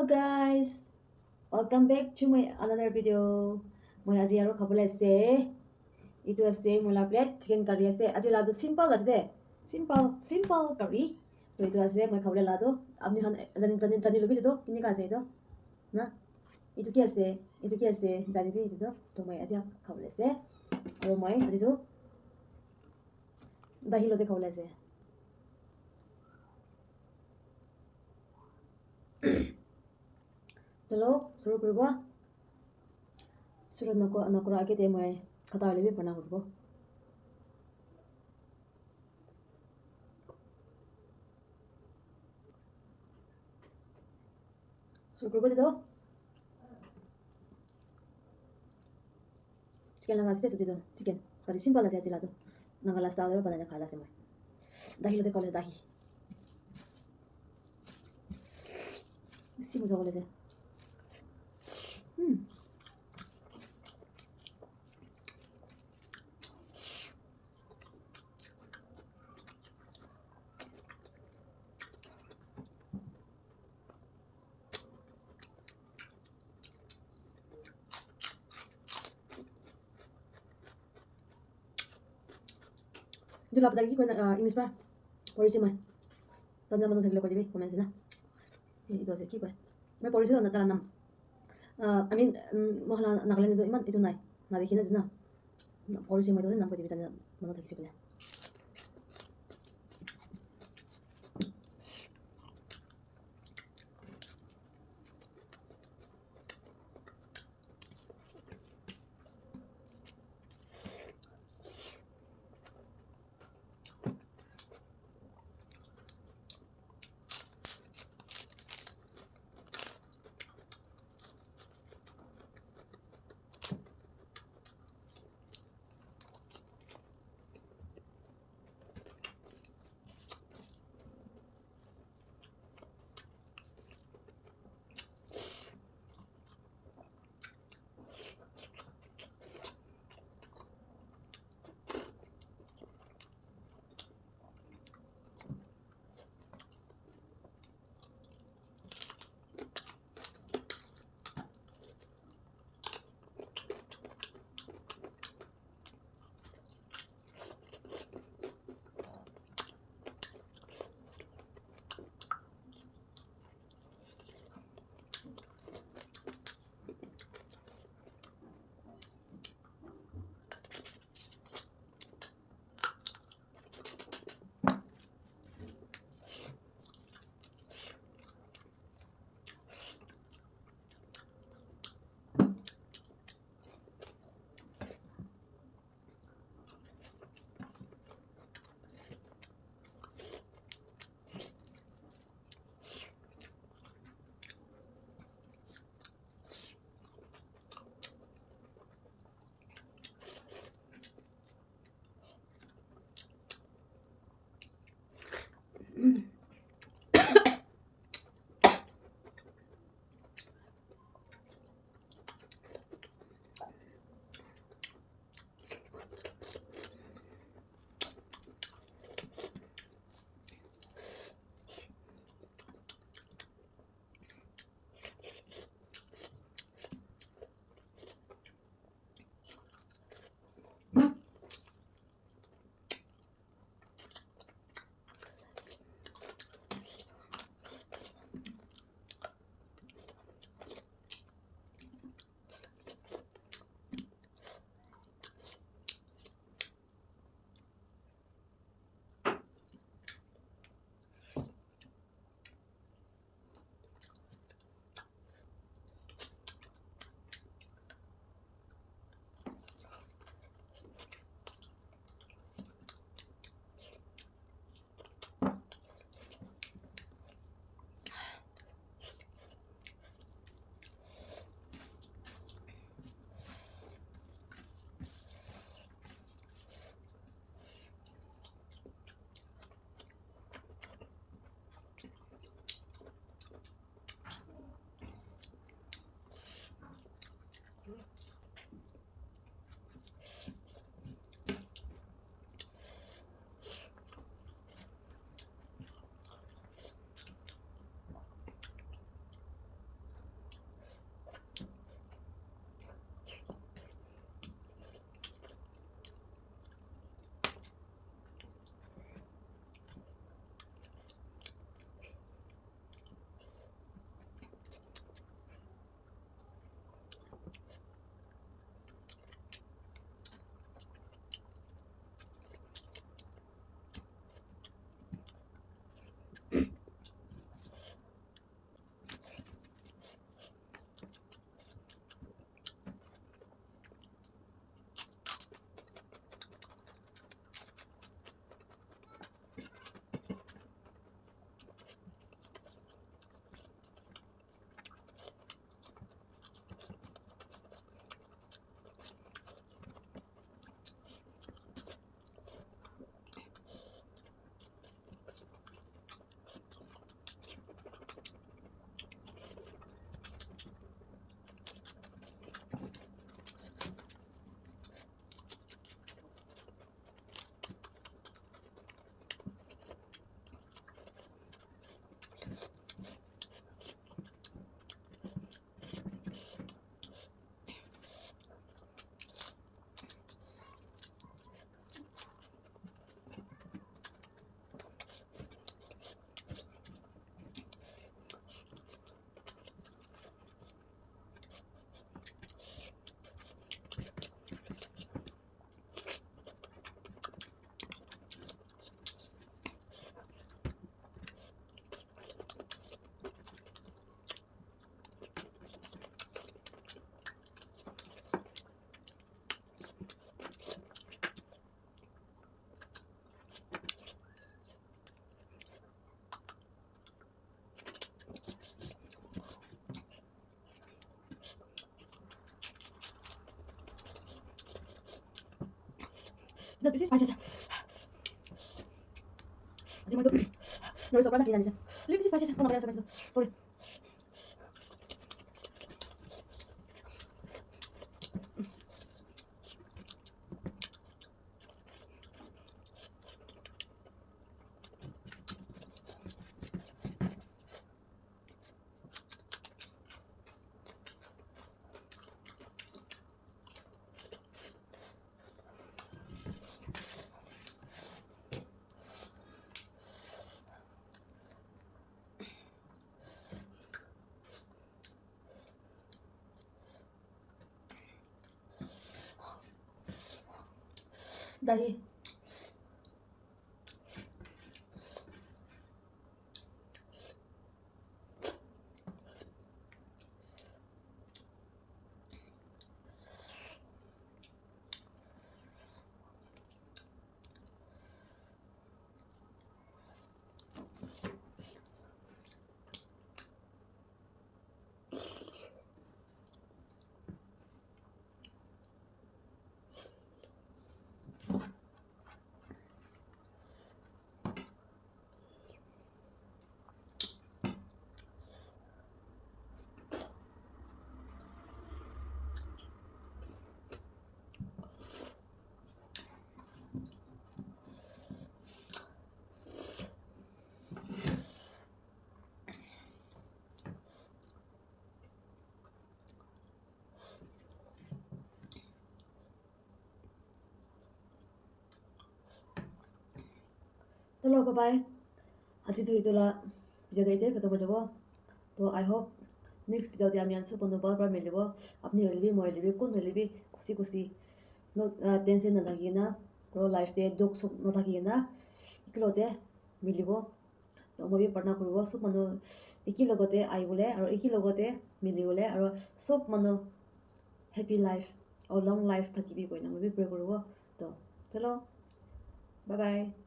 Hello guys, welcome back to my another video. Moi আজি আৰু খাবলৈ আছে এইটো আছে মূলা প্লেট চিকেন কাৰী আছে আজি লাডু সিম্পল আছে দে সিম্পল কাৰী তো এইটো আছে মই খাবলৈ লাডু আপুনি জানি ল'বি এইটো কেনেকুৱা আছে এইটো না এইটো কি আছে জানিবি এইটো তো মই আজি খাবলৈ আছে আৰু মই আজিতো দাহি লতে খাবলৈ আছে চলো শুরু করব শুরু নকরার আগে মই কথা বলবি বনা করব শুরু করব দিদো চিকেন লাগা আছে দিদো চিকেন কারি সিম্পল আছে আজি লাদো নাগালা স্টাইল বানানা খালা আছে মই দাহি লতে খালে দাহি সিমু জগলে যে itu lapad lagi ko na English pa পঢ়িছে মই তন্দা মানুহ থাকিলে কৈ দিবি কমেণ্টছ না এইটো আছে কি কয় মই পঢ়িছোঁ না তাৰ নাম আমি মহলা নাগালেণ্ডটো ইমান এইটো নাই নাদেখি না না পঢ়িছে মই তোৰ নাম কৈ দিবি তাৰ মনত থাকিছে বোলে That's busy spicy. Aji mo ito. Nori sobrang nakina niya. Lebih busy spicy. Kung naman sa sorry. Dahi. Tolo bye bye. Aji tu itulah video itu ketemu jago. तो आई होप नेक्स्ट भिडियो दे आमी answer पनो बार बार मिलिबो अपनी होलिबी मोइलिबी कुन होलिबी खुशी खुशी no tension न लागिना रो life दे दुख सुख न लागिना इकलोते मिलिबो तो मोबी पढ़ना करबो सब मनो इकी लगते आई बोले और इकी लगते मिली बोले और सब मनो हैप्पी लाइफ और लॉन्ग लाइफ थकी भी कोई ना मोबी प्रे करबो तो चलो बाय बाय